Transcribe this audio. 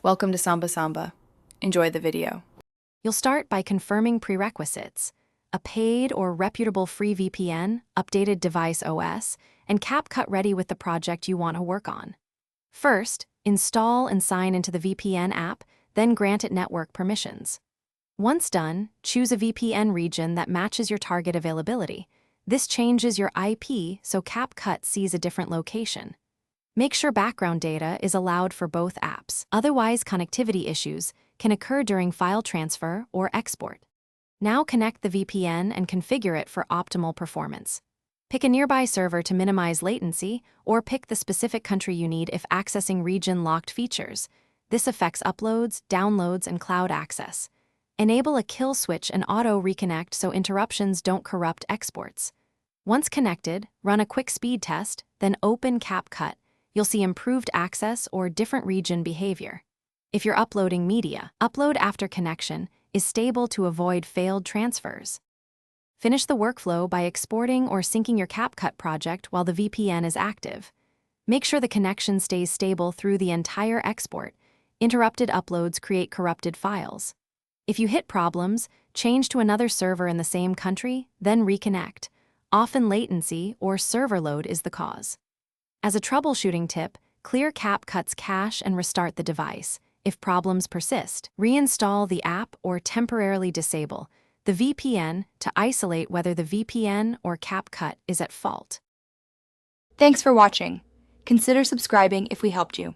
Welcome to Samba Samba. Enjoy the video. You'll start by confirming prerequisites: a paid or reputable free VPN, updated device OS, and Capcut ready with the project you want to work on. First, install and sign into the VPN app, then grant it network permissions. Once done, choose a VPN region that matches your target availability. This changes your IP so Capcut sees a different location. Make sure background data is allowed for both apps. Otherwise, connectivity issues can occur during file transfer or export. Now connect the VPN and configure it for optimal performance. Pick a nearby server to minimize latency, or pick the specific country you need if accessing region-locked features. This affects uploads, downloads, and cloud access. Enable a kill switch and auto-reconnect so interruptions don't corrupt exports. Once connected, run a quick speed test, then open Capcut. You'll see improved access or different region behavior. If you're uploading media, upload after connection is stable to avoid failed transfers. Finish the workflow by exporting or syncing your Capcut project while the VPN is active. Make sure the connection stays stable through the entire export. Interrupted uploads create corrupted files. If you hit problems, change to another server in the same country, then reconnect. Often latency or server load is the cause. As a troubleshooting tip, clear Capcut's cache and restart the device. If problems persist, reinstall the app or temporarily disable the VPN to isolate whether the VPN or Capcut is at fault. Thanks for watching. Consider subscribing if we helped you.